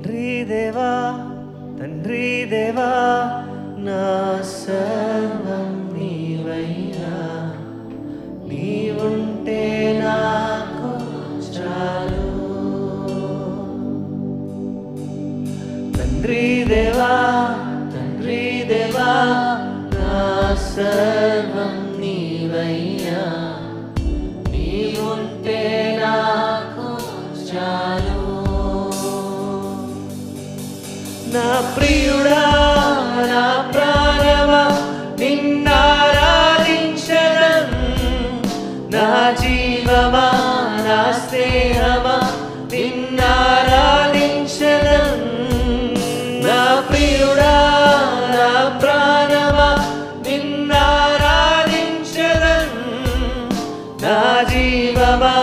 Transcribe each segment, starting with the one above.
తండ్రి దేవా తండ్రి దేవా నా సర్వం నీవయ్యా, నీవుంటే నాకు చాలు. తండ్రి దేవా తండ్రి దేవా నా సర్వం నీవయ్యా, నీవుంటే నాకు చాలు. నా ప్రియుడా నా ప్రాణమా నిన్నారాధించదన్, నా జీవమా నా స్నేహమా నిన్నారాధించదన్. నా ప్రియుడా నా ప్రాణమా నిన్నారాధించదన్, నా జీవమా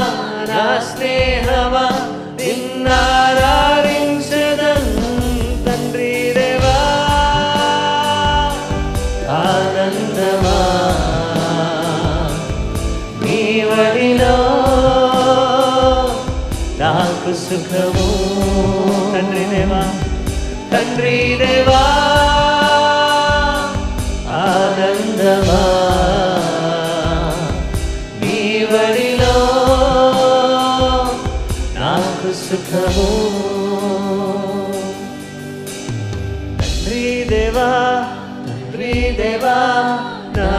నా స్నేహమా నిన్నారాధించదన్. తండ్రి దేవా ఆనందమా నీ వడిలో నాకు సుఖము. తండ్రి దేవా తండ్రి దేవా ఆనందమా నీ వడిలో నాకు సుఖము. తండ్రి దేవా తండ్రి దేవా నా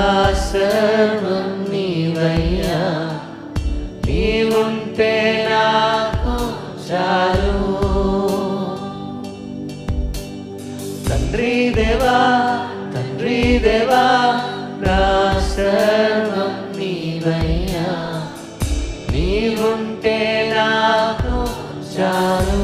సర్వం నీవయ్యా, నీవుంటే నాకు చాలు. తండ్రి దేవా తండ్రి దేవా నా సర్వం నీవయ్యా, నీవుంటే నాకు చాలు.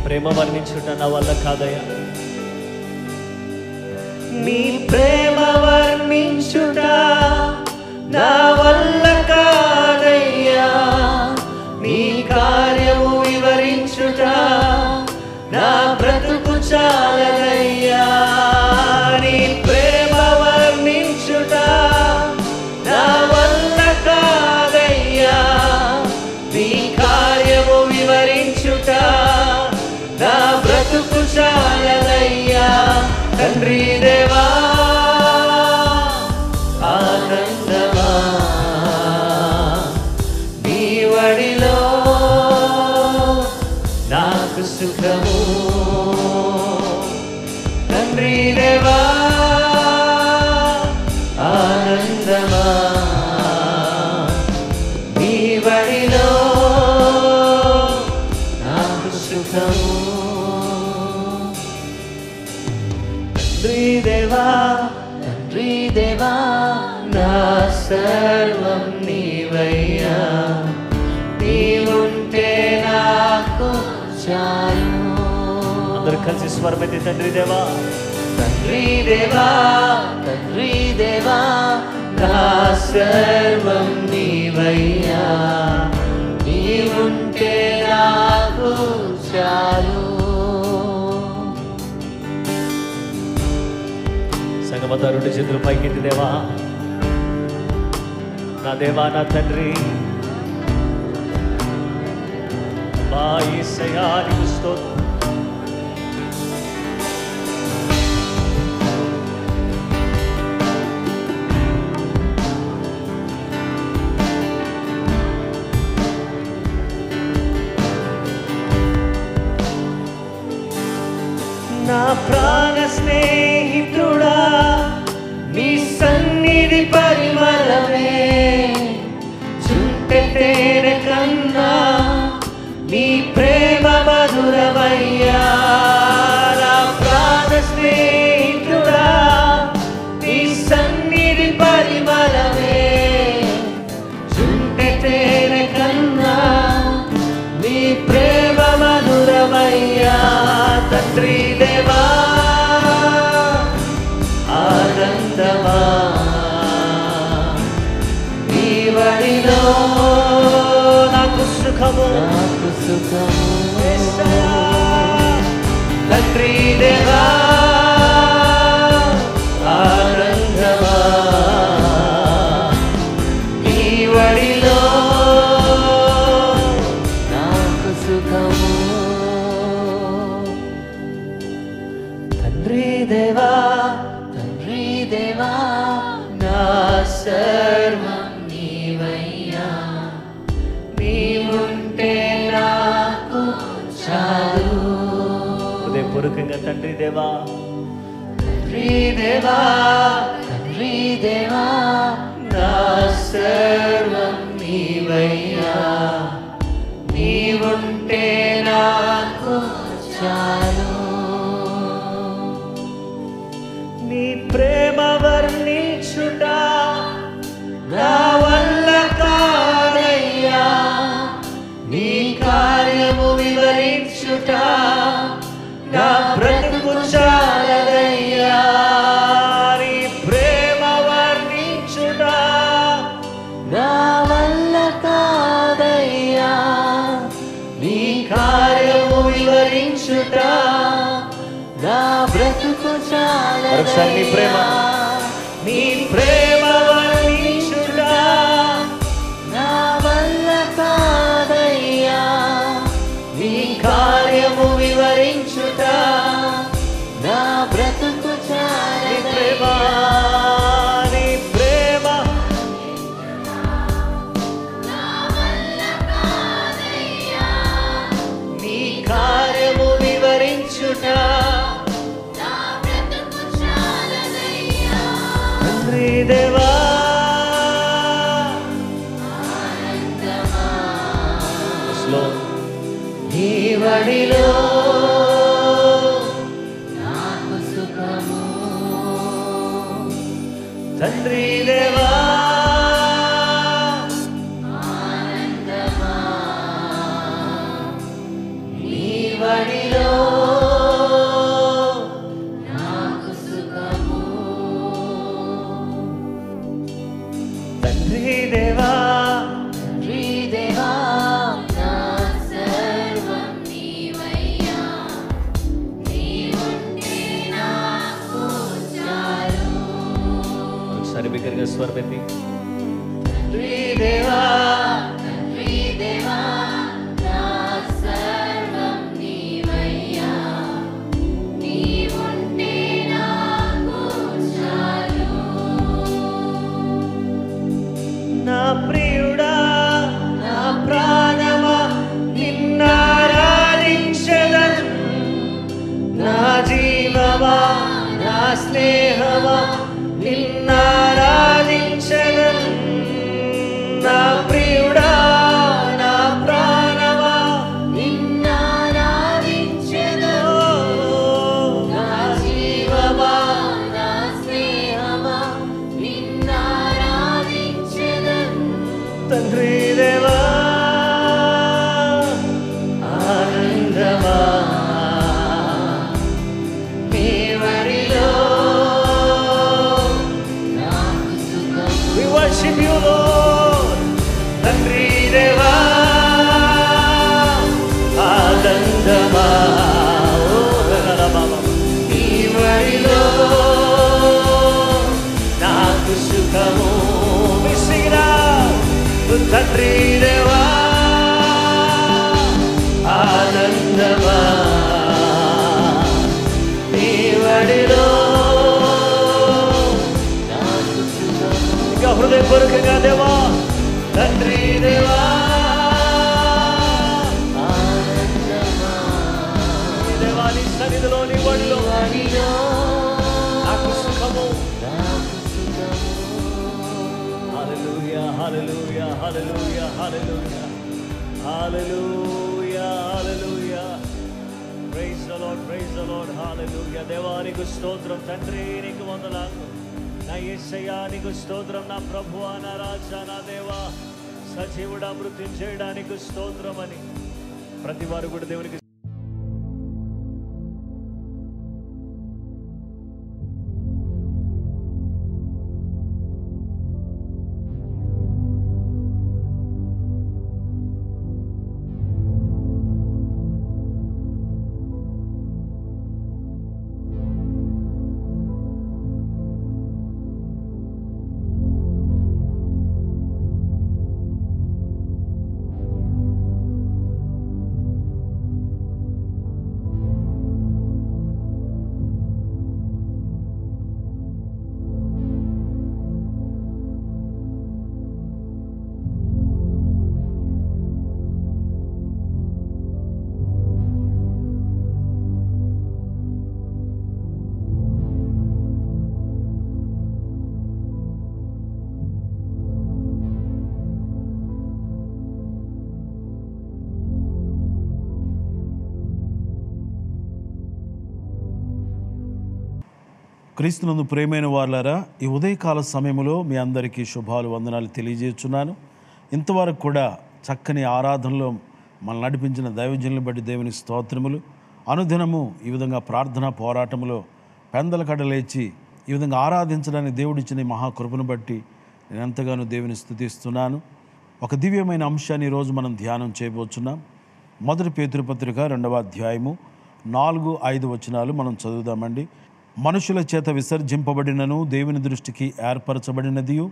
ప్రేమ వర్ణించుట నా వల్ల కాదయ్యా, నీ ప్రేమ వర్ణించుట నా వల్ల కాదయ్యా, నీ కార్యము వివరించుట నా బ్రతుకు చాలదయ్యా. నీ ప్రేమ వర్ణించుట నా వల్ల కాదయ్యా, నీ కార్యము వివరించుట నా బ్రతుకు చాలదయ్యా. తండ్రి దేవా ఆనందమా నీ వడిలో నాకు సుఖము. తండ్రి దేవా ఆనందమా నీ వడిలో నాకు సుఖము. తండ్రి దేవా తండ్రి దేవా నా సర్వం నీవయ్యా, నీవుంటే నాకు చాలు. అందరూ కలిసి స్వరమెత్తి తండ్రి దేవా తండ్రి దేవా తండ్రి దేవా నా సర్వం నీవయ్యా, నీవుంటే నాకు చాలు. సంగమత రెండు చేతులు పైకెత్తి దేవా నా దేవా నా తండ్రి మా యేసయ్యా నీకు స్తోత్రం. నా ప్రాణ స్నేహితుడా నీ సన్నిధి పరిమళమే, చుంటె తేనె కన్నా నీ ప్రేమ మధురమయ్యా. నా ప్రాణ స్నేహితుడా నీ సన్నిధి పరిమళమే, చుంటె తేనె కన్నా నీ ప్రేమ మధురమయ్యా. తండ్రి దేవా సుఖము. తండ్రి దేవా ఆనందమా నీ వడిలో నాకు సుఖము. తండ్రి దేవా తండ్రి దేవా నా సర్వం నీవయ్యా, నీవుంటే నాకు చాలు. హృదయపూర్వకంగా తండ్రి దేవా తండ్రి దేవా తండ్రి దేవా నా సర్వం నీవయ్యా, నీవుంటే నాకు చాలు. నీ ప్రేమ వర్ణించుట నా వల్ల కాదయ్యా, నీ కార్యము వివరించుట నా బ్రతుకు చాలదయ్యా. నీ ప్రేమ వర్ణించుట నా వల్ల కాదయ్యా, నీ కార్యము వివరించుట నా బ్రతుకు చాలదయ్యా. మరొకసారి నీ ప్రేమ, నీ ప్రేమ వర్ణించుట నా వల్ల కాదయ్యా, నీ కార్యము వివరించుట నా బ్రతుకు నీ చాలదయ్యా. ప్రేమ, నీ ప్రేమ నీ కార్యము వివరించుట తండ్రి దేవా నీ వడిలో నాకు సుఖము. తండ్రి దేవా నీ వడిలో నాకు సుఖము. తండ్రి దేవా తండ్రి దేవా నా సర్వం నీవయ్యా, నీవుంటే నాకు చాలు. ఒకసారి బిగ్గరగా స్వరమెత్తి తండ్రి దేవా తండ్రి దేవా నా సర్వం నీవయ్యా, నీవుంటే నాకు చాలు. నా ప్రియుడా నా ప్రాణమా నిన్నారాధించెదన్, నా జీవమా నా స్నేహమా నిన్నారాధించెదన్. నా ప్రియుడా నా ప్రాణమా నిన్నారాధించెదను, నా జీవమా నా స్నేహమా నిన్నారాధించెదను. తండ్రి దేవా ఆనందమా నీ వడిలో నాకు సుఖము. we worship you Lord. తండ్రి దేవా ఆనందమా ఓ రగలమమ నీ వడిలో నాకు సుఖము. విసిరా తండ్రి దేవా ఆనందమా నీ వడిలో నాకు సుఖము. ఇంకా హృదయపూర్వకంగా దేవా తండ్రి దేవా ఆనందమా దేవాని సన్నిధిలో నీ వడిలో వడిలో నాకు సుఖము. నాకు సుఖము. Hallelujah hallelujah hallelujah hallelujah hallelujah hallelujah. Praise the lord, praise the lord. Hallelujah. దేవా నీకు స్తోత్రం తండ్రి, నీకు వందనాలు. నా యేసయ్యా నీకు స్తోత్రం. నా ప్రభువా నా రాజా నా దేవా సజీవుడా మృత్యుం చేయడానికి స్తోత్రం అని ప్రతి వారు కూడా దేవునికి క్రీస్తునందు ప్రియమైన వారులారా, ఈ ఉదయకాల సమయంలో మీ అందరికీ శుభాలు వందనాలు తెలియజేస్తున్నాను. ఇంతవరకు కూడా చక్కని ఆరాధనలో మనల్ని నడిపించిన దైవజనులను బట్టి దేవుని స్తోత్రములు. అనుదినము ఈ విధంగా ప్రార్థనా పోరాటంలో పెందల కడలేచి ఈ విధంగా ఆరాధించడానికి దేవుడిచ్చిన ఈ మహాకృపను బట్టి నేను ఎంతగానో దేవుని స్తుతిస్తున్నాను. ఒక దివ్యమైన అంశాన్ని ఈరోజు మనం ధ్యానం చేయబోతున్నాం. 1 పేతురు పత్రిక 2వ అధ్యాయము 4-5 వచనాలు మనం చదువుదామండి. మనుషుల చేత విసర్జింపబడినను దేవుని దృష్టికి ఏర్పరచబడినదియు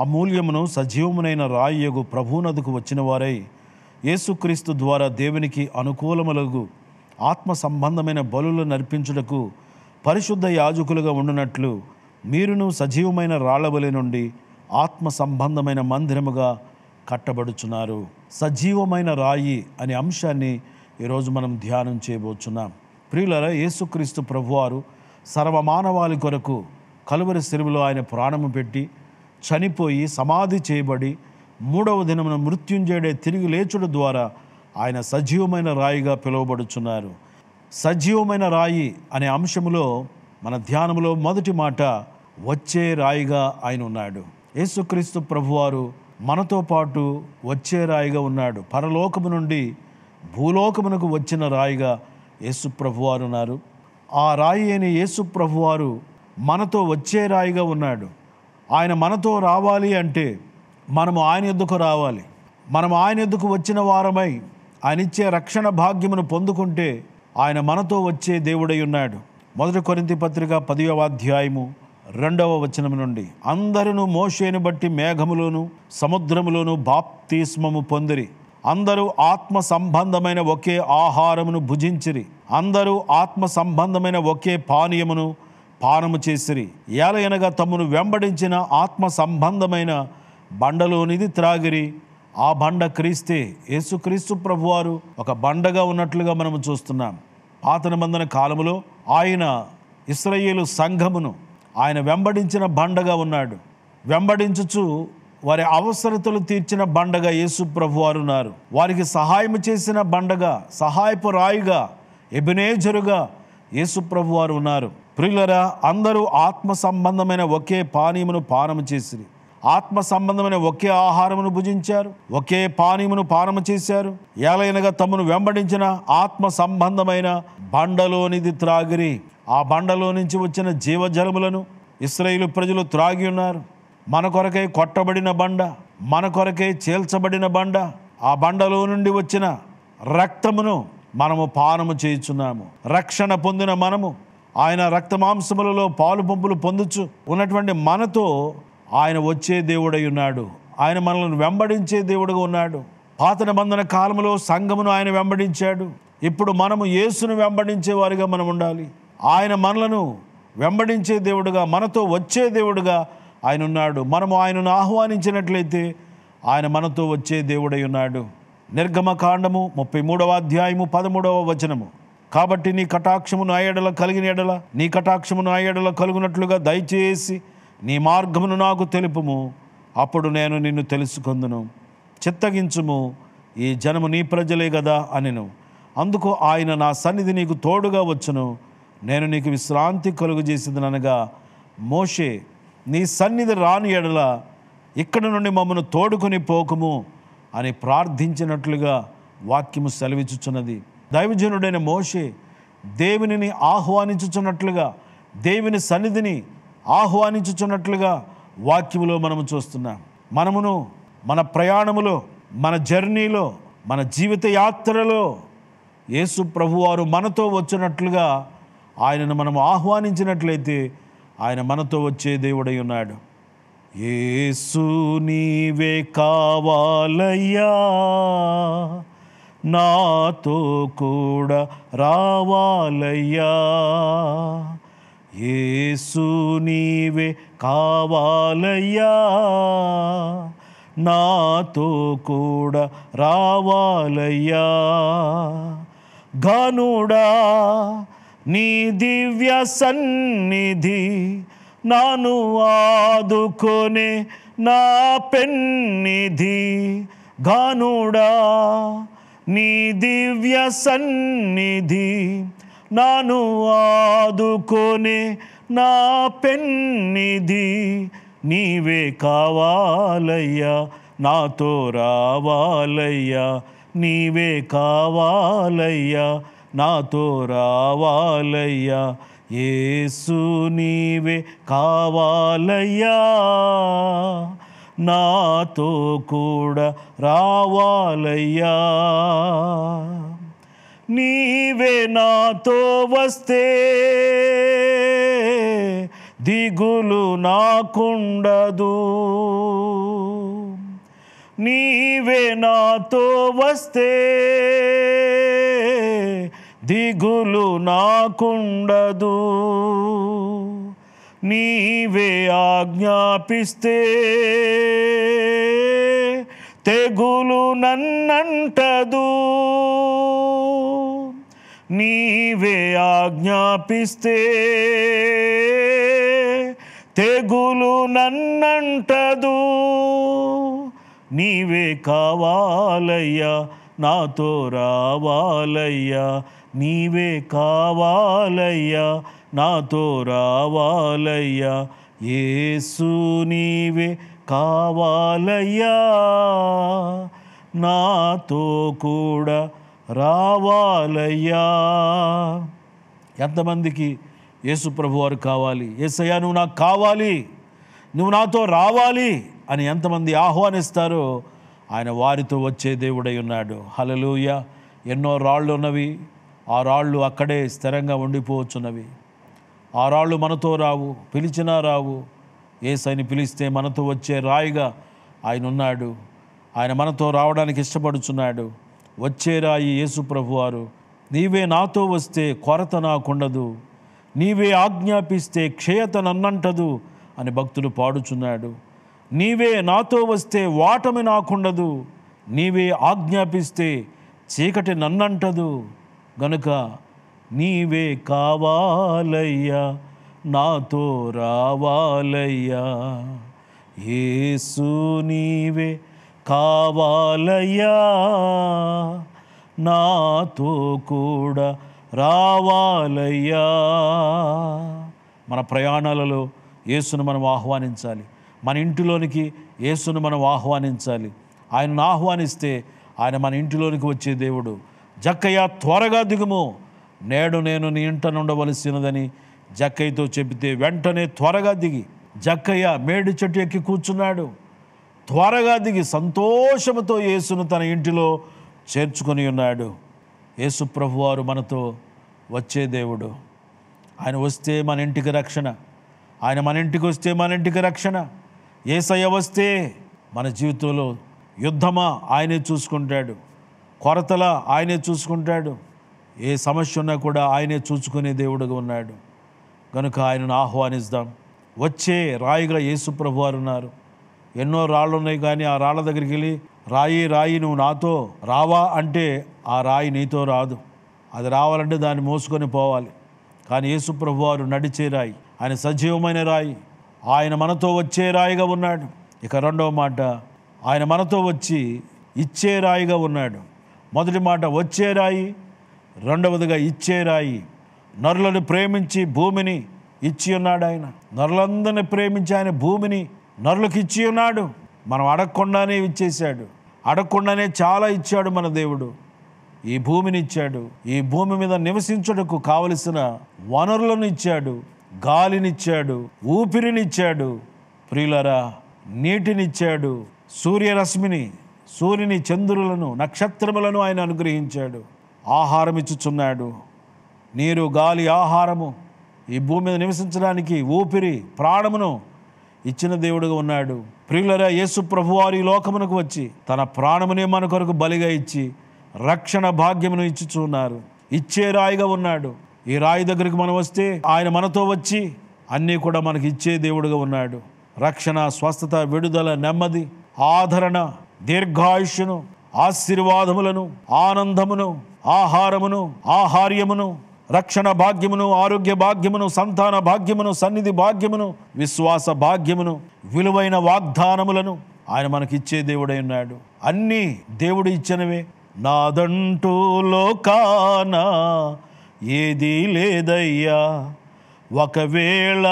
అమూల్యమును సజీవమునైన రాయియగు ప్రభువునదుకు వచ్చిన వారై యేసుక్రీస్తు ద్వారా దేవునికి అనుకూలములగు ఆత్మ సంబంధమైన బలులు నర్పించుటకు పరిశుద్ధ యాజకులుగా ఉండునట్లు మీరును సజీవమైన రాళ్లవలె నుండి ఆత్మ సంబంధమైన మందిరముగా కట్టబడుచున్నారు. సజీవమైన రాయి అనే అంశాన్ని ఈరోజు మనం ధ్యానం చేయబోతున్నాం. ప్రియులారా, యేసుక్రీస్తు ప్రభువారు సర్వమానవాళి కొరకు కలువరి శిలువలో ఆయన ప్రాణము పెట్టి చనిపోయి సమాధి చేయబడి 3వ దినమున మృత్యుంజయుడే తిరిగి లేచుడు ద్వారా ఆయన సజీవమైన రాయిగా పిలువబడుచున్నారు. సజీవమైన రాయి అనే అంశములో మన ధ్యానములో మొదటి మాట వచ్చే రాయిగా ఆయన ఉన్నాడు. యేసుక్రీస్తు ప్రభువారు మనతో పాటు వచ్చే రాయిగా ఉన్నాడు. పరలోకము నుండి భూలోకమునకు వచ్చిన రాయిగా యేసు ప్రభువారు ఉన్నారు. ఆ రాయి అయిన యేసు ప్రభువారు మనతో వచ్చే రాయిగా ఉన్నాడు. ఆయన మనతో రావాలి అంటే మనము ఆయన యొద్దకు రావాలి. మనం ఆయన యొద్దకు వచ్చిన వారమై ఆయన ఇచ్చే రక్షణ భాగ్యమును పొందుకుంటే ఆయన మనతో వచ్చే దేవుడై ఉన్నాడు. 1 కొరింథీ పత్రిక 10వ అధ్యాయము 2వ వచనం నుండి అందరూ మోషేను బట్టి మేఘములోను సముద్రములోను బాప్తిస్మము పొందిరి. అందరూ ఆత్మ సంబంధమైన ఒకే ఆహారమును భుజించిరి. అందరూ ఆత్మ సంబంధమైన ఒకే పానీయమును పానము చేసిరి. ఏలయనగా తమను వెంబడించిన ఆత్మ సంబంధమైన బండలోనిది త్రాగిరి. ఆ బండ క్రీస్తే. యేసుక్రీస్తు ప్రభువారు ఒక బండగా ఉన్నట్లుగా మనము చూస్తున్నాం. పాత నిబంధన కాలములో ఆయన ఇశ్రాయేలు సంఘమును ఆయన వెంబడించిన బండగా ఉన్నాడు. వెంబడించుచు వారి అవసరతలు తీర్చిన బండగా యేసు ప్రభువారు ఉన్నారు. వారికి సహాయం చేసిన బండగా, సహాయపు రాయిగా, ఎబెనేజరుగా యేసు ప్రభువారు ఉన్నారు. ప్రియులరా, అందరూ ఆత్మ సంబంధమైన ఒకే పానీయమును పానము చేసిరి. ఆత్మ సంబంధమైన ఒకే ఆహారమును భుజించారు, ఒకే పానీయమును పానము చేశారు. ఏలైనగా తమను వెంబడించిన ఆత్మ సంబంధమైన బండలోనిది త్రాగిరి. ఆ బండలో నుంచి వచ్చిన జీవజలములను ఇశ్రాయేలు ప్రజలు త్రాగి ఉన్నారు. మన కొరకై కొట్టబడిన బండ, మన కొరకై చేల్చబడిన బండ, ఆ బండలో నుండి వచ్చిన రక్తమును మనము పానము చేయుచున్నాము. రక్షణ పొందిన మనము ఆయన రక్త మాంసములలో పాలు పంపులు పొందుచు ఉన్నటువంటి మనతో ఆయన వచ్చే దేవుడై ఉన్నాడు. ఆయన మనల్ని వెంబడించే దేవుడుగా ఉన్నాడు. పాత నిబంధన కాలంలో సంఘమును ఆయన వెంబడించాడు. ఇప్పుడు మనము యేసును వెంబడించే వారిగా మనం ఉండాలి. ఆయన మనలను వెంబడించే దేవుడుగా, మనతో వచ్చే దేవుడుగా ఆయన ఉన్నాడు. మనము ఆయనను ఆహ్వానించినట్లయితే ఆయన మనతో వచ్చే దేవుడై ఉన్నాడు. నిర్గమకాండము 33వ అధ్యాయము 13వ వచనము. కాబట్టి నీ కటాక్షము నా ఎడల కలిగిన ఎడల నీ కటాక్షము నా ఎడల కలుగునట్లుగా దయచేసి నీ మార్గమును నాకు తెలుపుము, అప్పుడు నేను నిన్ను తెలుసుకొందును. చిత్తగించుము, ఈ జనము నీ ప్రజలే కదా అనెను. అందుకు ఆయన నా సన్నిధి నీకు తోడుగా వచ్చును, నేను నీకు విశ్రాంతి కలుగు చేసేదనగా మోషే నీ సన్నిధి రాని ఎడల ఇక్కడి నుండి మమ్మను తోడుకొని పోకుము అని ప్రార్థించినట్లుగా వాక్యము సెలవిచ్చుచున్నది. దైవజనుడైన మోషే దేవునిని ఆహ్వానించుచున్నట్లుగా, దేవుని సన్నిధిని ఆహ్వానించుచున్నట్లుగా వాక్యములో మనము చూస్తున్నాం. మనమును మన ప్రయాణములో, మన జర్నీలో, మన జీవిత యాత్రలో యేసు ప్రభువారు మనతో వచ్చినట్లుగా ఆయనను మనము ఆహ్వానించినట్లయితే ఆయన మనతో వచ్చే దేవుడై ఉన్నాడు. యేసు నీవే కావాలయ్యా, నాతో కూడా రావాలయ్యా. యేసు నీవే కావాలయ్యా, నాతో కూడా రావాలయ్యా. ఘనుడా నీ దివ్య సన్నిధి నాను ఆదుకొనే నా పెన్నిధి. ఘనుడా నీ దివ్య సన్నిధి నాను ఆదుకొనే నా పెన్నిధి నీవే కావాలయ్యా, నాతో రావాలయ్యా, నీవే కావాలయ్యా, నాతో రావాలయ్యా, యేసు నీవే కావాలయ్యా, నాతో కూడా రావాలయ్యా. నీవే నాతో వస్తే దిగులు నాకుండదు, నీవే నాతో వస్తే దిగులు నాకుండదు, నీవే ఆజ్ఞాపిస్తే తెగులు నన్నంటదు, నీవే ఆజ్ఞాపిస్తే తెగులు నన్నంటదు, నీవే కావాలయ్యా, నాతో రావాలయ్యా, నీవే కావాలయ్యా, నాతో రావాలయ్యా, యేసు నీవే కావాలయ్యా, నాతో కూడా రావాలయ్యా. ఎంతమందికి యేసు ప్రభు వారు కావాలి? యేసయ్యా నువ్వు నాకు కావాలి, నువ్వు నాతో రావాలి అని ఎంతమంది ఆహ్వానిస్తారో ఆయన వారితో వచ్చే దేవుడై ఉన్నాడు. హల్లెలూయా. ఎన్నో రాళ్ళు ఉన్నవి, ఆ రాళ్ళు అక్కడే స్థిరంగా ఉండిపోవచ్చున్నవి. ఆ రాళ్ళు మనతో రావు, పిలిచినా రావు. యేసయ్యని పిలిస్తే మనతో వచ్చే రాయిగా ఆయన ఉన్నాడు. ఆయన మనతో రావడానికి ఇష్టపడుచున్నాడు. వచ్చే రాయి యేసు ప్రభువారు. నీవే నాతో వస్తే కొరత నాకుండదు, నీవే ఆజ్ఞాపిస్తే క్షయత నన్నంటదు అని భక్తుడు పాడుచున్నాడు. నీవే నాతో వస్తే వాటమి నాకుండదు, నీవే ఆజ్ఞాపిస్తే చీకటి నన్నంటదు. గనుక నీవే కావాలయ్యా, నాతో రావాలయ్యా, యేసు నీవే కావాలయ్యా, నాతో కూడా రావాలయ్యా. మన ప్రయాణాలలో యేసును మనం ఆహ్వానించాలి. మన ఇంటిలోనికి యేసును మనం ఆహ్వానించాలి. ఆయనను ఆహ్వానిస్తే ఆయన మన ఇంటిలోనికి వచ్చే దేవుడు. జక్కయ్య త్వరగా దిగుము, నేడు నేను నీ ఇంట నుండవలసినదని జక్కయ్యతో చెబితే వెంటనే త్వరగా దిగి జక్కయ్య మేడి చెట్టు ఎక్కి కూర్చున్నాడు. త్వరగా దిగి సంతోషముతో యేసును తన ఇంటిలో చేర్చుకొని ఉన్నాడు. యేసు ప్రభువారు మనతో వచ్చే దేవుడు. ఆయన వస్తే మన ఇంటికి రక్షణ, ఆయన మన ఇంటికి వస్తే మన ఇంటికి రక్షణ. యేసయ్య వస్తే మన జీవితంలో యుద్ధమా ఆయనే చూసుకుంటాడు, కొరతలా ఆయనే చూసుకుంటాడు, ఏ సమస్య ఉన్నా కూడా ఆయనే చూసుకునే దేవుడుగా ఉన్నాడు. కనుక ఆయనను ఆహ్వానిస్తాం. వచ్చే రాయిగా యేసు ప్రభువారు ఉన్నారు. ఎన్నో రాళ్ళు ఉన్నాయి, కానీ ఆ రాళ్ళ దగ్గరికి వెళ్ళి రాయి రాయి నువ్వు నాతో రావా అంటే ఆ రాయి నీతో రాదు. అది రావాలంటే దాన్ని మోసుకొని పోవాలి. కానీ యేసు ప్రభువారు నడిచే రాయి, ఆయన సజీవమైన రాయి, ఆయన మనతో వచ్చే రాయిగా ఉన్నాడు. ఇక రెండవ మాట, ఆయన మనతో వచ్చి ఇచ్చే రాయిగా ఉన్నాడు. మొదటి మాట వచ్చే రాయి, రెండవదిగా ఇచ్చే రాయి. నరులను ప్రేమించి భూమిని ఇచ్చి ఉన్నాడు ఆయన. నరులందరిని ప్రేమించి ఆయన భూమిని నరులకు ఇచ్చి ఉన్నాడు. మనం అడగకుండానే ఇచ్చేశాడు. అడగకుండానే చాలా ఇచ్చాడు మన దేవుడు. ఈ భూమిని ఇచ్చాడు. ఈ భూమి మీద నివసించుటకు కావలసిన వనరులను ఇచ్చాడు, గాలినిచ్చాడు, ఊపిరినిచ్చాడు, ప్రియులరా నీటినిచ్చాడు, సూర్యరశ్మిని, సూర్యుని, చంద్రులను, నక్షత్రములను ఆయన అనుగ్రహించాడు. ఆహారం ఇచ్చుచున్నాడు. నీరు, గాలి, ఆహారము, ఈ భూమి మీద నివసించడానికి ఊపిరి, ప్రాణమును ఇచ్చిన దేవుడుగా ఉన్నాడు. ప్రియులరా యేసు ప్రభువారు ఈ లోకమునకు వచ్చి తన ప్రాణమునే మన కొరకు బలిగా ఇచ్చి రక్షణ భాగ్యమును ఇచ్చుచున్నారు. ఇచ్చే రాయిగా ఉన్నాడు. ఈ రాయి దగ్గరికి మనం వస్తే ఆయన మనతో వచ్చి అన్నీ కూడా మనకి ఇచ్చే దేవుడుగా ఉన్నాడు. రక్షణ, స్వస్థత, విడుదల, నెమ్మది, ఆదరణ, దీర్ఘాయుష్యును, ఆశీర్వాదములను, ఆనందమును, ఆహారమును, ఆహార్యమును, రక్షణ భాగ్యమును, ఆరోగ్య భాగ్యమును, సంతాన భాగ్యమును, సన్నిధి భాగ్యమును, విశ్వాస భాగ్యమును, విలువైన వాగ్దానములను ఆయన మనకిచ్చే దేవుడై ఉన్నాడు. అన్నీ దేవుడు ఇచ్చినవే. నాదంటూ లోకాన ఏదీ లేదయ్యా, ఒకవేళ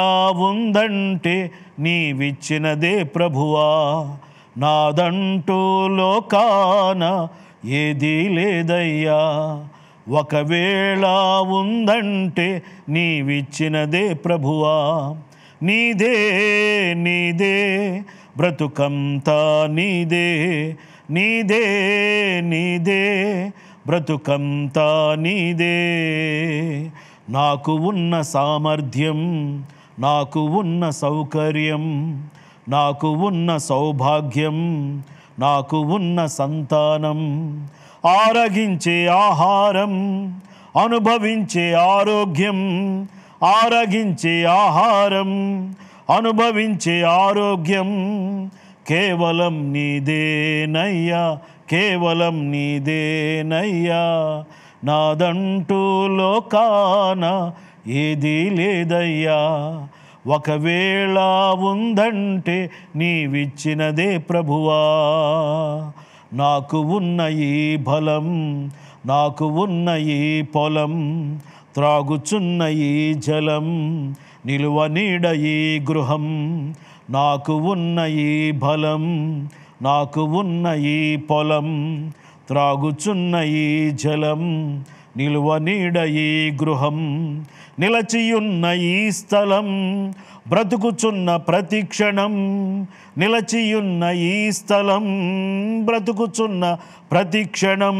ఉందంటే నీవిచ్చినదే ప్రభువా, నాదంటూ లోకాన ఏదీ లేదయ్యా. ఒకవేళ ఉందంటే నీవిచ్చినదే ప్రభువా, నీదే నీదే బ్రతుకంతా నీదే, నీదే నీదే బ్రతుకంతా నీదే. నాకు ఉన్న సామర్థ్యం, నాకు ఉన్న సౌకర్యం, నాకు ఉన్న సౌభాగ్యం, నాకు ఉన్న సంతానం, ఆరగించే ఆహారం, అనుభవించే ఆరోగ్యం, ఆరగించే ఆహారం, అనుభవించే ఆరోగ్యం కేవలం నీదేనయ్యా, కేవలం నీదేనయ్యా. నాదంటూ లోకాన ఏదీ లేదయ్యా. ఒకవేళ ఉందంటే నీవిచ్చినదే ప్రభువా. నాకు ఉన్న ఈ బలం, నాకు ఉన్న ఈ పొలం, త్రాగుచున్న ఈ జలం, నిలువ నీడ ఈ గృహం, నాకు ఉన్న ఈ బలం, నాకు ఉన్న ఈ పొలం, త్రాగుచున్న ఈ జలం, నిలువ నీడ ఈ గృహం, నిలచియున్న ఈ స్థలం, బ్రతుకుచున్న ప్రతి క్షణం, నిలచియున్న ఈ స్థలం, బ్రతుకుచున్న ప్రతి క్షణం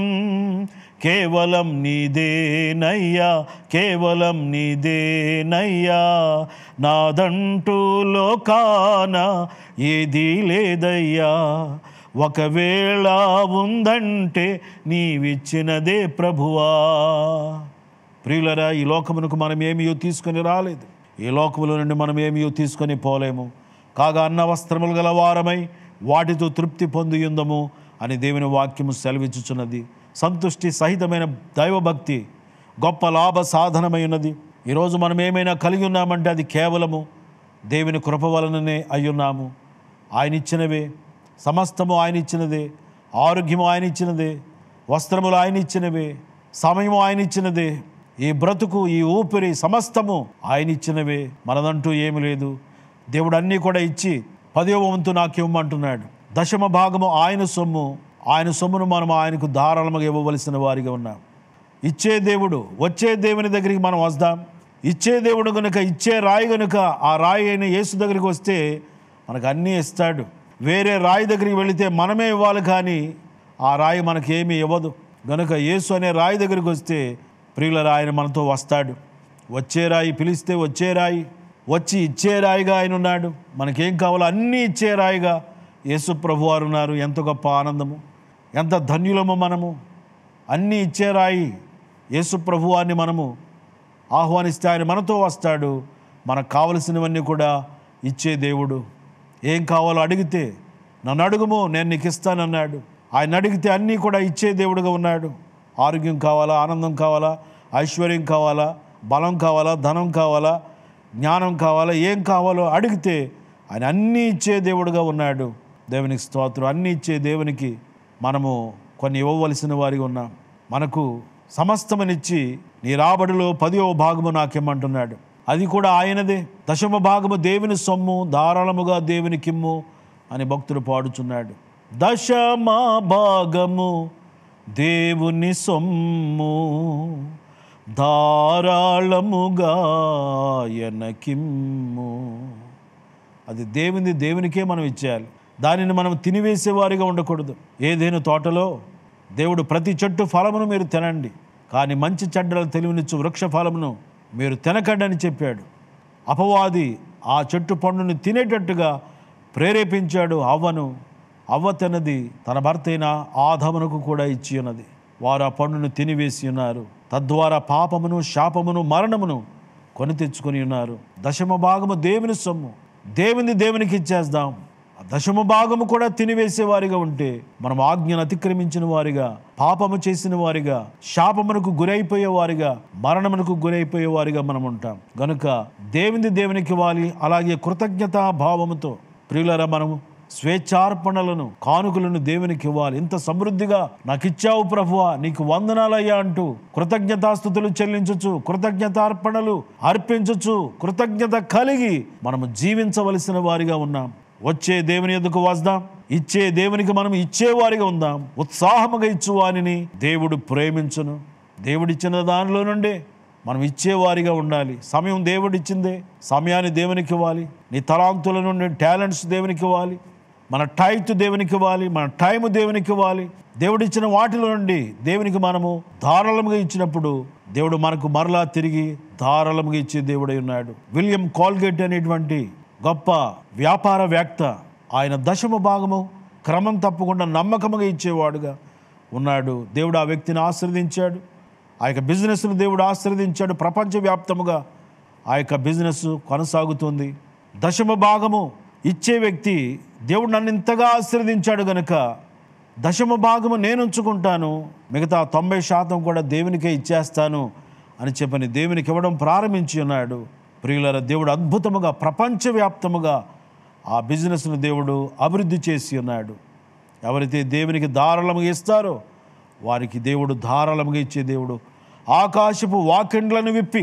కేవలం నీదేనయ్యా, కేవలం నీదేనయ్యా. నాదంటూ లోకాన ఏదీ లేదయ్యా. ఒకవేళ ఉందంటే నీవిచ్చినదే ప్రభువా. ప్రియులరా, ఈ లోకమునకు మనం ఏమీ తీసుకొని రాలేదు, ఈ లోకములో నుండి మనం ఏమీ తీసుకొని పోలేము. కాగా అన్న వస్త్రములు గల వారమై వాటితో తృప్తి పొందియుందము అని దేవుని వాక్యము సెలవిచ్చుచున్నది. సంతుష్టి సహితమైన దైవభక్తి గొప్ప లాభ సాధనమై ఉన్నది. ఈరోజు మనం ఏమైనా కలిగి ఉన్నామంటే అది కేవలము దేవుని కృప వలననే అయ్యున్నాము. ఆయన ఇచ్చినవే, సమస్తము ఆయన ఇచ్చినదే, ఆరోగ్యము ఆయన ఇచ్చినదే, వస్త్రములు ఆయన ఇచ్చినవే, సమయము ఆయన ఇచ్చినదే, ఈ బ్రతుకు, ఈ ఊపిరి సమస్తము ఆయన ఇచ్చినవే. మనదంటూ ఏమి లేదు. దేవుడు అన్నీ కూడా ఇచ్చి 10వ వంతు నాకు ఇవ్వమంటున్నాడు. 10వ భాగము ఆయన సొమ్ము, ఆయన సొమ్మును మనం ఆయనకు ధారాళముగా ఇవ్వవలసిన వారిగా ఉన్నాం. ఇచ్చే దేవుడు, వచ్చే దేవుని దగ్గరికి మనం వస్తాం. ఇచ్చే దేవుడు కనుక, ఇచ్చే రాయి కనుక, ఆ రాయి అయిన యేసు దగ్గరికి వస్తే మనకు అన్నీ ఇస్తాడు. వేరే రాయి దగ్గరికి వెళితే మనమే ఇవ్వాలి, కానీ ఆ రాయి మనకేమీ ఇవ్వదు. కనుక యేసు అనే రాయి దగ్గరికి వస్తే ప్రియుల ఆయన మనతో వస్తాడు. వచ్చే రాయి, పిలిస్తే వచ్చే రాయి, వచ్చి ఇచ్చే రాయిగా ఆయన ఉన్నాడు. మనకేం కావాలో అన్నీ ఇచ్చే రాయిగా యేసు ప్రభు వారు ఉన్నారు. ఎంత గొప్ప ఆనందము, ఎంత ధన్యులము మనము. అన్నీ ఇచ్చే రాయి యేసు ప్రభు వారిని మనము ఆహ్వానిస్తే ఆయన మనతో వస్తాడు. మనకు కావలసినవన్నీ కూడా ఇచ్చే దేవుడు. ఏం కావాలో అడిగితే నన్ను అడుగుము, నేను నీకు ఇస్తానన్నాడు. ఆయన అడిగితే అన్నీ కూడా ఇచ్చే దేవుడుగా ఉన్నాడు. ఆరోగ్యం కావాలా, ఆనందం కావాలా, ఐశ్వర్యం కావాలా, బలం కావాలా, ధనం కావాలా, జ్ఞానం కావాలా, ఏం కావాలో అడిగితే ఆయన అన్నీ ఇచ్చే దేవుడుగా ఉన్నాడు. దేవునికి స్తోత్రం. అన్నీ ఇచ్చే దేవునికి మనము కొన్ని ఇవ్వవలసిన వారిగా ఉన్నాం. మనకు సమస్తమనిచ్చి నీ రాబడిలో 10వ భాగము నాకేమంటున్నాడు. అది కూడా ఆయనదే. 10వ భాగము దేవుని సొమ్ము, ధారాళముగా దేవునికిమ్ము అని భక్తుడు పాడుచున్నాడు. 10వ భాగము దేవుని సొమ్ము, ధారాళముగా ఆయనకిమ్ము. అది దేవునికే మనం ఇచ్చేయాలి. దానిని మనం తినివేసేవారిగా ఉండకూడదు. ఏదైనా తోటలో దేవుడు ప్రతి చెట్టు ఫలమును మీరు తినండి, కానీ మంచి చెడ్డల తెలివినిచ్చు వృక్ష ఫలమును మీరు తినకండి అని చెప్పాడు. అపవాది ఆ చెట్టు పండుని తినేటట్టుగా ప్రేరేపించాడు అవ్వను. అవ్వ తిన్నది తన భర్త అయిన ఆదామునకు కూడా ఇచ్చి ఉన్నది. వారు ఆ పండును తినివేసి ఉన్నారు. తద్వారా పాపమును, శాపమును, మరణమును కొని తెచ్చుకొని ఉన్నారు. 10వ భాగము దేవుని సొమ్ము, దేవునికి ఇచ్చేద్దాం. 10వ భాగము కూడా తినివేసేవారిగా ఉంటే మనం ఆజ్ఞను అతిక్రమించిన వారిగా, పాపము చేసిన వారిగా, శాపమునకు గురైపోయేవారిగా, మరణమునకు గురైపోయేవారిగా మనం ఉంటాం. గనుక దేవునికి ఇవ్వాలి. అలాగే కృతజ్ఞతా భావముతో ప్రియులరా మనము స్వేచ్ఛార్పణలను, కానుకలను దేవునికి ఇవ్వాలి. ఇంత సమృద్ధిగా నాకు ఇచ్చావు ప్రభువా, నీకు వందనాలయ్యా అంటూ కృతజ్ఞతాస్తుతులు చెల్లించుచు, కృతజ్ఞతార్పణలు అర్పించుచు, కృతజ్ఞత కలిగి మనము జీవించవలసిన వారిగా ఉన్నాం. వచ్చే దేవుని ఎదుకు వస్తాం, ఇచ్చే దేవునికి మనం ఇచ్చేవారిగా ఉందాం. ఉత్సాహముగా ఇచ్చువానిని దేవుడు ప్రేమించును. దేవుడిచ్చిన దానిలో నుండే మనం ఇచ్చేవారిగా ఉండాలి. సమయం దేవుడిచ్చిందే, సమయాన్ని దేవునికి ఇవ్వాలి. నీ తలాంతుల నుండి టాలెంట్స్ దేవునికి ఇవ్వాలి. మన టైత్ దేవునికి ఇవ్వాలి, మన టైం దేవునికి ఇవ్వాలి. దేవుడిచ్చిన వాటిలో నుండి దేవునికి మనము ధారాళముగా ఇచ్చినప్పుడు దేవుడు మనకు మరలా తిరిగి ధారాళముగా ఇచ్చే దేవుడై ఉన్నాడు. విలియం కోల్గేట్ అనేటువంటి గొప్ప వ్యాపారవేత్త, ఆయన 10వ భాగము క్రమం తప్పకుండా నమ్మకముగా ఇచ్చేవాడుగా ఉన్నాడు. దేవుడు ఆ వ్యక్తిని ఆశీర్వదించాడు. ఆ యొక్క బిజినెస్ను దేవుడు ఆశీర్వదించాడు. ప్రపంచవ్యాప్తముగా ఆ యొక్క బిజినెస్ కొనసాగుతుంది. 10వ భాగము ఇచ్చే వ్యక్తి, దేవుడు నన్ను ఇంతగా ఆశీర్వదించాడు గనుక 10వ భాగము నేను ఉంచుకుంటాను, మిగతా 90% కూడా దేవునికే ఇచ్చేస్తాను అని చెప్పని దేవునికి ఇవ్వడం ప్రారంభించి ఉన్నాడు. ప్రియులారా, దేవుడు అద్భుతముగా ప్రపంచవ్యాప్తముగా ఆ బిజినెస్ను దేవుడు అభివృద్ధి చేసి ఉన్నాడు. ఎవరైతే దేవునికి ధారాళముగా ఇస్తారో వారికి దేవుడు ధారాళముగా ఇచ్చే దేవుడు. ఆకాశపు వాకిండ్లను విప్పి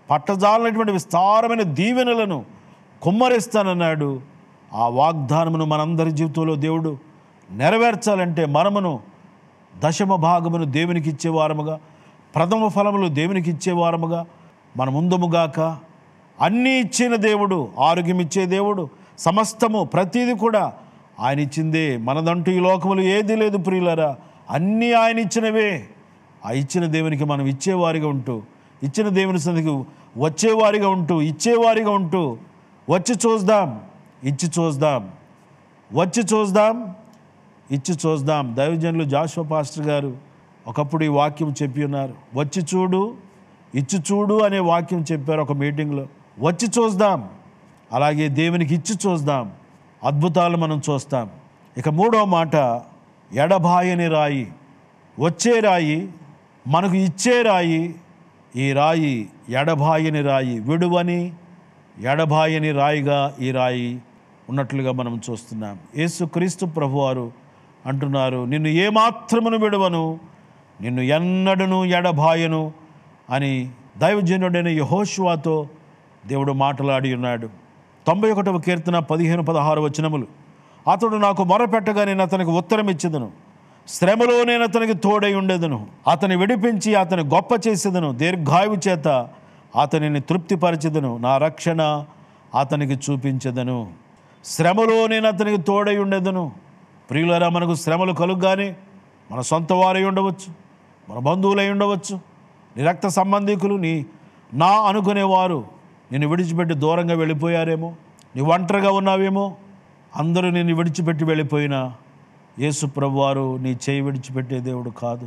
పట్టజాలైనటువంటి విస్తారమైన దీవెనలను కుమ్మరిస్తానన్నాడు. ఆ వాగ్దానమును మనందరి జీవితంలో దేవుడు నెరవేర్చాలంటే మనమును 10వ భాగమును దేవునికి ఇచ్చేవారముగా, ప్రథమ ఫలములు దేవునికి ఇచ్చేవారముగా మన ముందుముగాక. అన్నీ ఇచ్చిన దేవుడు, ఆరోగ్యం ఇచ్చే దేవుడు, సమస్తము ప్రతీది కూడా ఆయన ఇచ్చిందే. మనదంటూ ఈ లోకములు ఏది లేదు ప్రియులారా, అన్నీ ఆయన ఇచ్చినవే. ఆ ఇచ్చిన దేవునికి మనం ఇచ్చేవారిగా ఉంటూ, ఇచ్చిన దేవుని సన్నిధికి వచ్చేవారిగా ఉంటూ, ఇచ్చేవారిగా ఉంటూ, వచ్చి చూద్దాం, ఇచ్చి చూద్దాం, వచ్చి చూద్దాం, ఇచ్చి చూద్దాం. దైవజనులు జాషువా పాస్టర్ గారు ఒకప్పుడు ఈ వాక్యం చెప్పి ఉన్నారు. వచ్చి చూడు, ఇచ్చి చూడు అనే వాక్యం చెప్పారు ఒక మీటింగ్లో. వచ్చి చూద్దాం, అలాగే దేవునికి ఇచ్చి చూద్దాం, అద్భుతాలు మనం చూస్తాం. ఇక 3వ మాట, ఎడబాయని రాయి. వచ్చే రాయి, మనకు ఇచ్చే రాయి. ఈ రాయి ఎడబాయని రాయి, విడువని ఎడబాయని రాయిగా ఈ రాయి ఉన్నట్లుగా మనం చూస్తున్నాం. యేసుక్రీస్తు ప్రభువారు అంటున్నారు, నిన్ను ఏమాత్రమును విడువను, నిన్ను ఎన్నడను ఎడబాయను అని దైవజనుడైన యెహోషువతో దేవుడు మాట్లాడి ఉన్నాడు. 91వ కీర్తన 15-16 వచనములు. అతడు నాకు మొరపెట్టగా నేను అతనికి ఉత్తరం ఇచ్చేదను, శ్రమలో నేను అతనికి తోడై ఉండేదను, అతని విడిపించి అతని గొప్ప చేసేదను, దీర్ఘాయువు చేత అతనిని తృప్తిపరచెదను, నా రక్షణ అతనికి చూపించెదను. శ్రమలో నేను అతనికి తోడై ఉండేదను. ప్రియులారా, మనకు శ్రమలు కలుగ్గానే మన సొంత వారై ఉండవచ్చు, మన బంధువులై ఉండవచ్చు, నీ రక్త సంబంధికులు, నా అనుకునేవారు నిన్ను విడిచిపెట్టి దూరంగా వెళ్ళిపోయారేమో, నీ ఒంటరిగా ఉన్నావేమో. అందరూ నిన్ను విడిచిపెట్టి వెళ్ళిపోయినా యేసు ప్రభువారు నీ చేయి విడిచిపెట్టే దేవుడు కాదు.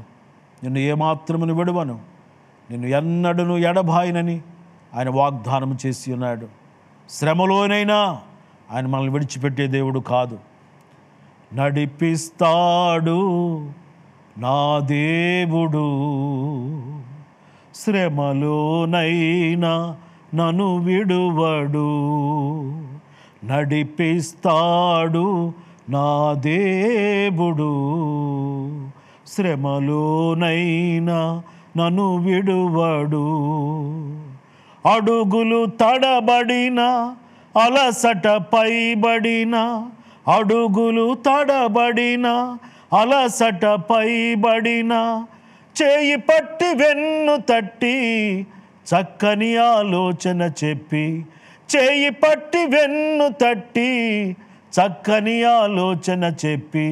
నిన్ను ఏమాత్రమును విడువను, నిన్ను ఎన్నడను ఎడబాయనని ఆయన వాగ్దానం చేసి ఉన్నాడు. శ్రమలోనైనా ఆయన మనల్ని విడిచిపెట్టే దేవుడు కాదు. నడిపిస్తాడు నా దేవుడు, శ్రమలోనైనా నన్ను విడువడు. నడిపిస్తాడు నా దేవుడు, శ్రమలోనైనా నన్ను విడువడు. అడుగులు తడబడిన, అలసట పైబడిన, అడుగులు తడబడిన, అలసట పైబడిన, చేయి పట్టి వెన్ను తట్టి చక్కని ఆలోచన చెప్పి, చేయి పట్టి వెన్ను తట్టి చక్కని ఆలోచన చెప్పి,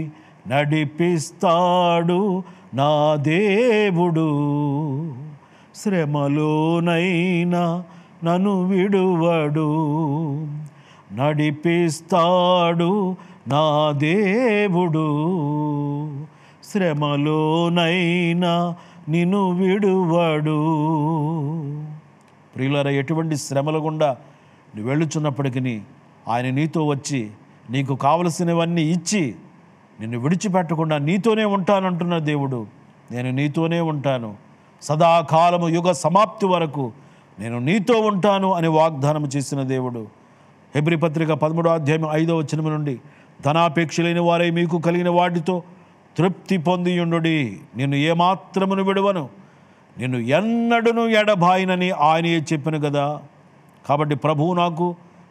నడిపిస్తాడు నా దేవుడు, శ్రమలోనైనా నన్ను విడువడు. నడిపిస్తాడు నా దేవుడు, శ్రమలోనైనా నిన్ను విడువడు. ప్రియులారా, ఎటువంటి శ్రమల గుండా నువ్వు వెళ్ళుచున్నప్పటికీ ఆయన నీతో వచ్చి నీకు కావలసినవన్నీ ఇచ్చి నిన్ను విడిచిపెట్టకుండా నీతోనే ఉంటానంటున్న దేవుడు. నేను నీతోనే ఉంటాను, సదాకాలము యుగ సమాప్తి వరకు నేను నీతో ఉంటాను అని వాగ్దానం చేసిన దేవుడు. హెబ్రీ పత్రిక 13వ అధ్యాయం 5వ వచనం నుండి ధనాపేక్ష లేని వారై మీకు కలిగిన వాటితో తృప్తి పొందియుండుడి. నిన్ను ఏమాత్రమును విడువను, నిన్ను ఎన్నడూను ఎడబాయనని ఆయనే చెప్పాను కదా. కాబట్టి ప్రభువు నాకు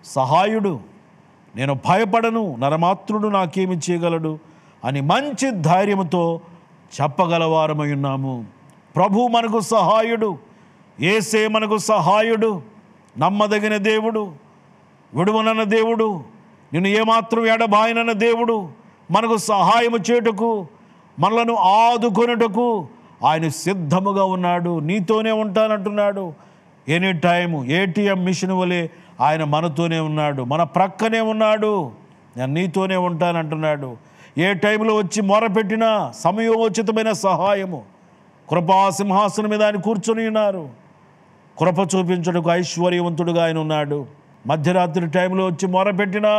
సహాయుడు, నేను భయపడను, నరమాత్రుడు నాకేమి చేయగలడు అని మంచి ధైర్యంతో చెప్పగలవారమై ఉన్నాము. ప్రభువు మనకు సహాయుడు, యేసే మనకు సహాయుడు, నమ్మదగిన దేవుడు, విడువనన్న దేవుడు, నిన్ను ఏమాత్రం ఎడబాయనన్న దేవుడు, మనకు సహాయము చేయుటకు, మనలను ఆదుకొనుటకు ఆయన సిద్ధముగా ఉన్నాడు. నీతోనే ఉంటానంటున్నాడు. ఎనీ టైము ఏటీఎం మిషన్ వలె ఆయన మనతోనే ఉన్నాడు, మన ప్రక్కనే ఉన్నాడు. నేను నీతోనే ఉంటానంటున్నాడు. ఏ టైంలో వచ్చి మొరపెట్టినా సమయోచితమైన సహాయము. కృపా సింహాసనం మీద ఆయన కూర్చొని ఉన్నారు. కృప చూపించుటకు ఐశ్వర్యవంతుడుగా ఆయన ఉన్నాడు. మధ్యరాత్రి టైంలో వచ్చి మొరపెట్టినా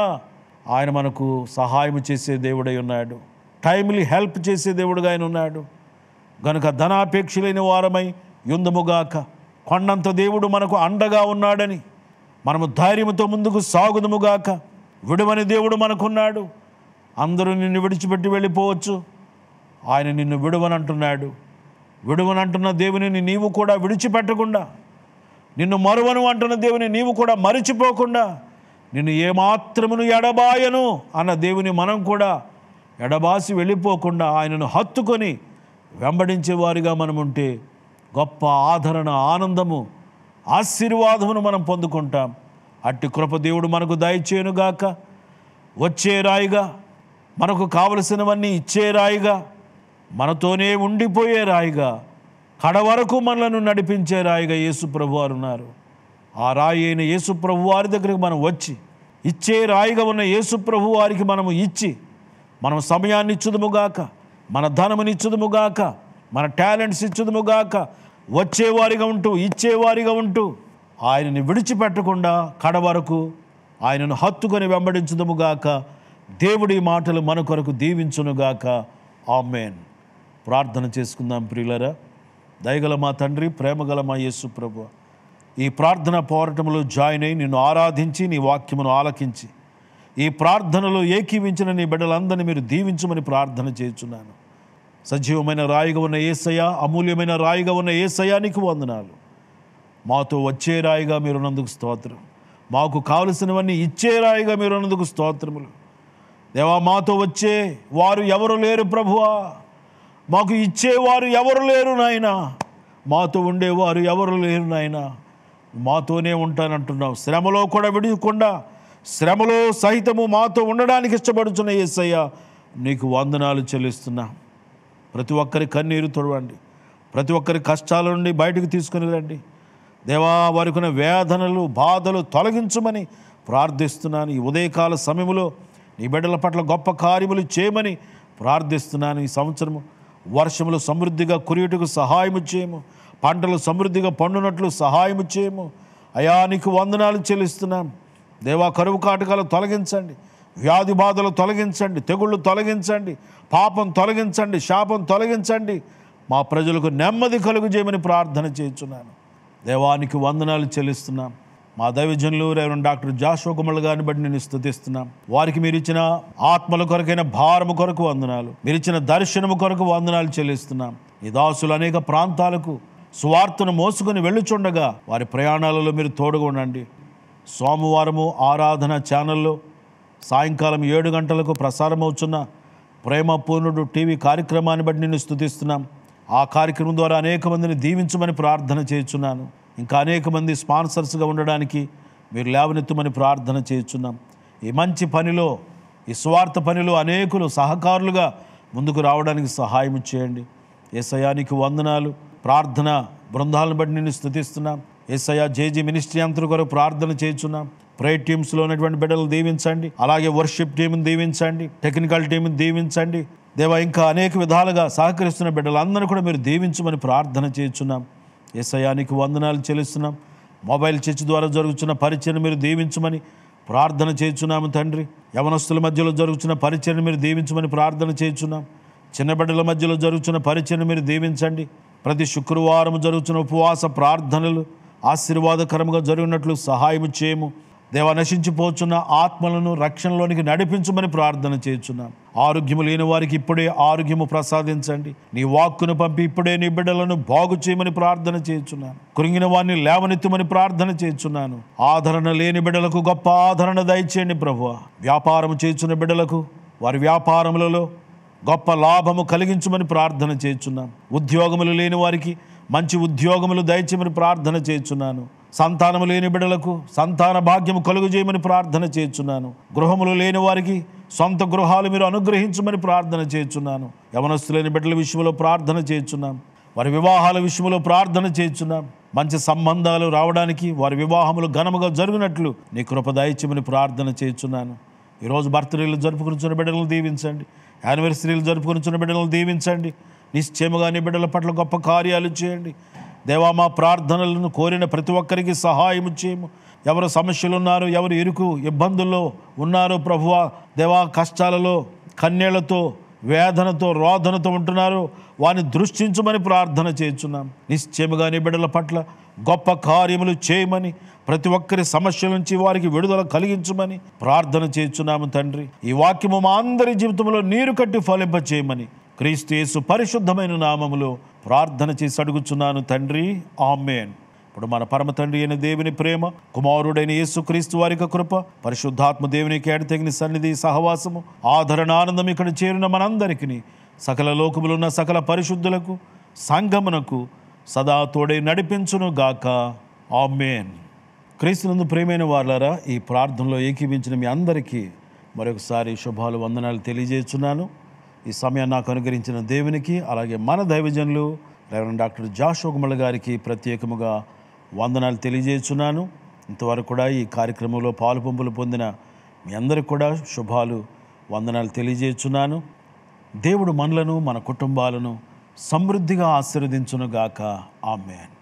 ఆయన మనకు సహాయం చేసే దేవుడై ఉన్నాడు. టైమ్లీ హెల్ప్ చేసే దేవుడుగా ఆయన ఉన్నాడు. గనుక ధనాపేక్ష లేని వారమై యుందముగాక. కొండంత దేవుడు మనకు అండగా ఉన్నాడని మనము ధైర్యంతో ముందుకు సాగుదముగాక. విడువని దేవుడు మనకున్నాడు. అందరూ నిన్ను విడిచిపెట్టి వెళ్ళిపోవచ్చు, ఆయన నిన్ను విడువనంటున్నాడు. విడువనంటున్న దేవునిని నీవు కూడా విడిచిపెట్టకుండా, నిన్ను మరువను అంటున్న దేవుని నీవు కూడా మరిచిపోకుండా, నిన్ను ఏమాత్రమును ఎడబాయను అన్న దేవుని మనం కూడా ఎడబాసి వెళ్ళిపోకుండా ఆయనను హత్తుకొని వెంబడించేవారిగా మనం ఉంటే గొప్ప ఆదరణ, ఆనందము, ఆశీర్వాదమును మనం పొందుకుంటాం. అట్టి కృప దేవుడు మనకు దయచేయునుగాక. వచ్చే రాయిగా, మనకు కావలసినవన్నీ ఇచ్చే రాయిగా, మనతోనే ఉండిపోయే రాయిగా, కడవరకు మనలను నడిపించే రాయిగా యేసు ప్రభు వారు ఉన్నారు. ఆ రాయి అయిన యేసు ప్రభు వారి దగ్గరికి మనం వచ్చి, ఇచ్చే రాయిగా ఉన్న యేసు ప్రభు వారికి మనము ఇచ్చి, మనం సమయాన్ని ఇచ్చుదుముగాక, మన ధనముని ఇచ్చుదుముగాక, మన టాలెంట్స్ ఇచ్చుదుముగాక, వచ్చేవారిగా ఉంటూ ఇచ్చేవారిగా ఉంటూ ఆయనని విడిచిపెట్టకుండా కడవరకు ఆయనను హత్తుకొని వెంబడించుదుముగాక. దేవుడి మాటలు మన కొరకు దీవించునుగాక. ఆమేన్. ప్రార్థన చేసుకుందాం ప్రియులరా. దయగల మా తండ్రి, ప్రేమగల మా యేసు ప్రభు, ఈ ప్రార్థన పోరాటంలో జాయిన్ అయి నిన్ను ఆరాధించి నీ వాక్యమును ఆలకించి ఈ ప్రార్థనలో ఏకీవించిన నీ బిడ్డలందరినీ మీరు దీవించమని ప్రార్థన చేస్తున్నాను. సజీవమైన రాయిగా ఉన్న యేసయ్య, అమూల్యమైన రాయిగా ఉన్న యేసయ్య నీకు వందనాలు. మాతో వచ్చే రాయిగా మీరున్నందుకు స్తోత్రం. మాకు కావలసినవన్నీ ఇచ్చే రాయిగా మీరున్నందుకు స్తోత్రములు. దేవా, మాతో వచ్చే వారు ఎవరు లేరు ప్రభువా, మాకు ఇచ్చేవారు ఎవరు లేరు నాయనా, మాతో ఉండేవారు ఎవరు లేరు నాయనా. మాతోనే ఉంటానంటున్నావు. శ్రమలో కూడా విడియకుండా, శ్రమలో సహితము మాతో ఉండడానికి ఇష్టపడుతున్న యేసయ్య నీకు వందనాలు చెల్లిస్తున్నా. ప్రతి ఒక్కరి కన్నీరు తొడవండి, ప్రతి ఒక్కరి కష్టాల నుండి బయటకు తీసుకుని రండి. దేవా, వారికి ఉన్న వేదనలు, బాధలు తొలగించమని ప్రార్థిస్తున్నాను. ఈ ఉదయకాల సమయంలో నీ బిడ్డల పట్ల గొప్ప కార్యములు చేయమని ప్రార్థిస్తున్నాను. ఈ సంవత్సరము వర్షములు సమృద్ధిగా కురియుటకు సహాయము చేయము, పంటలు సమృద్ధిగా పండునట్లు సహాయము చేయము. అయా, నీకు వందనాలు చెల్లిస్తున్నాం. దేవా, కరువు కాటకాలు తొలగించండి, వ్యాధి బాధలు తొలగించండి, తెగుళ్ళు తొలగించండి, పాపం తొలగించండి, శాపం తొలగించండి. మా ప్రజలకు నెమ్మది కలుగు చేయమని ప్రార్థన చేస్తున్నాను. దేవానికి వందనాలు చెల్లిస్తున్నాం. మా దైవజనులు రెవరెండ్ డాక్టర్ జాషువా కుమార్ గారిని బట్టి నేను స్తుతిస్తున్నాం. వారికి మీరు ఇచ్చిన ఆత్మల కొరకైన భారము కొరకు వందనాలు, మీరు ఇచ్చిన దర్శనము కొరకు వందనాలు చెల్లిస్తున్నాం. ఈ దాసులు అనేక ప్రాంతాలకు సువార్తను మోసుకొని వెళ్ళుచుండగా వారి ప్రయాణాలలో మీరు తోడుగా ఉండండి. సోమవారము ఆరాధన ఛానల్లో సాయంకాలం 7 గంటలకు ప్రసారమవుతున్న ప్రేమ పూర్ణుడు టీవీ కార్యక్రమాన్ని బట్టి నిన్ను స్తుతిస్తున్నాం. ఆ కార్యక్రమం ద్వారా అనేక మందిని దీవించమని ప్రార్థన చేస్తున్నాను. ఇంకా అనేక మంది స్పాన్సర్స్గా ఉండడానికి మీరు లేవనెత్తమని ప్రార్థన చేస్తున్నాం. ఈ మంచి పనిలో, ఈ స్వార్థ పనిలో అనేకులు సహకారులుగా ముందుకు రావడానికి సహాయం చేయండి. యేసయ్యా, నీకు వందనాలు. ప్రార్థన బృందాలను బట్టి నిన్ను స్తుతిస్తున్నాం. యేసయ్యా, జేజీ మినిస్ట్రీ అంతటి కొరకు ప్రార్థన చేస్తున్నాం. ప్రేయర్ టీమ్స్లో ఉన్నటువంటి బిడ్డలు దీవించండి, అలాగే వర్షిప్ టీంని దీవించండి, టెక్నికల్ టీంని దీవించండి. దేవా, ఇంకా అనేక విధాలుగా సహకరిస్తున్న బిడ్డలందరూ కూడా మీరు దీవించమని ప్రార్థన చేస్తున్నాం. యేసయ్యా, నీకు వందనాలు చెల్లిస్తున్నాం. మొబైల్ చర్చ్ ద్వారా జరుగుతున్న పరిచయం మీరు దీవించమని ప్రార్థన చేస్తున్నాము తండ్రి. యవనస్తుల మధ్యలో జరుగుతున్న పరిచయం మీరు దీవించమని ప్రార్థన చేస్తున్నాం. చిన్న బిడ్డల మధ్యలో జరుగుతున్న పరిచయం మీరు దీవించండి. ప్రతి శుక్రవారం జరుగుతున్న ఉపవాస ప్రార్థనలు ఆశీర్వాదకరంగా జరిగినట్లు సహాయం చేయము. దేవా, నశించిపోతున్న ఆత్మలను రక్షణలోనికి నడిపించమని ప్రార్థన చేస్తున్నాం. ఆరోగ్యము లేని వారికి ఇప్పుడే ఆరోగ్యము ప్రసాదించండి. నీ వాక్కును పంపి ఇప్పుడే నీ బిడ్డలను బాగు చేయమని ప్రార్థన చేస్తున్నాను. కృంగిన వారిని లేవనెత్తమని ప్రార్థన చేస్తున్నాను. ఆదరణ లేని బిడ్డలకు గొప్ప ఆదరణ దయచేయండి ప్రభువా. వ్యాపారం చేస్తున్న బిడ్డలకు వారి వ్యాపారములలో గొప్ప లాభము కలిగించమని ప్రార్థన చేస్తున్నాం. ఉద్యోగములు లేని వారికి మంచి ఉద్యోగములు దయచేయమని ప్రార్థన చేస్తున్నాను. సంతానము లేని బిడ్డలకు సంతాన భాగ్యము కలుగు చేయమని ప్రార్థన చేస్తున్నాను. గృహములు లేని వారికి సొంత గృహాలు మీరు అనుగ్రహించమని ప్రార్థన చేస్తున్నాను. యవనస్తులైన బిడ్డల విషయంలో ప్రార్థన చేస్తున్నాం. వారి వివాహాల విషయంలో ప్రార్థన చేస్తున్నాం. మంచి సంబంధాలు రావడానికి వారి వివాహములు ఘనముగా జరుగునట్లు నీ కృప దయచేయమని ప్రార్థన చేస్తున్నాను. ఈరోజు బర్త్డేలు జరుపుకుని బిడ్డలను దీవించండి. యానివర్సరీలు జరుపుకుని బిడ్డలను దీవించండి. నిశ్చయముగా నీ బిడ్డల పట్ల గొప్ప కార్యాలు చేయండి. దేవా, మా ప్రార్థనలను కోరిన ప్రతి ఒక్కరికి సహాయం చేయము. ఎవరు సమస్యలు ఉన్నారో, ఎవరు ఇరుకు ఇబ్బందుల్లో ఉన్నారో ప్రభువా, దేవా, కష్టాలలో కన్నీళ్లతో వేదనతో రోదనతో ఉంటున్నారో వారిని దృష్టించమని ప్రార్థన చేస్తున్నాం. నిశ్చయముగా నీ బిడ్డల పట్ల గొప్ప కార్యములు చేయమని, ప్రతి ఒక్కరి సమస్యల నుంచి వారికి విడుదల కలిగించమని ప్రార్థన చేస్తున్నాము తండ్రి. ఈ వాక్యము మా అందరి జీవితంలో నీరు కట్టి ఫలింప చేయమని క్రీస్తు యేసు పరిశుద్ధమైన నామములో ప్రార్థన చేసి అడుగుచున్నాను తండ్రి, ఆమేన్. ఇప్పుడు మన పరమ తండ్రి అయిన దేవుని ప్రేమ, కుమారుడైన యేసు క్రీస్తు వారి కృప, పరిశుద్ధాత్మ దేవునికి ఎడతెగిన సన్నిధి సహవాసము, ఆదరణ, ఆనందం ఇక్కడ చేరిన మనందరికీ, సకల లోకములున్న సకల పరిశుద్ధులకు సంఘమునకు సదా తోడై నడిపించును గాక, ఆమేన్. క్రీస్తునందు ప్రేమైన వారులారా, ఈ ప్రార్థనలో ఏకీభించిన మీ అందరికీ మరొకసారి శుభాలు, వందనాలు తెలియజేస్తున్నాను. ఈ సమయాన్ని నాకు అనుగ్రహించిన దేవునికి, అలాగే మన దైవజనులు రెవరెండ్ డాక్టర్ జాషువా గుమ్మళ్ళ గారికి ప్రత్యేకముగా వందనాలు తెలియజేస్తున్నాను. ఇంతవరకు కూడా ఈ కార్యక్రమంలో పాలుపంపులు పొందిన మీ అందరికి కూడా శుభాలు, వందనాలు తెలియజేస్తున్నాను. దేవుడు మనలను, మన కుటుంబాలను సమృద్ధిగా ఆశీర్వదించునుగాక, ఆమేన్.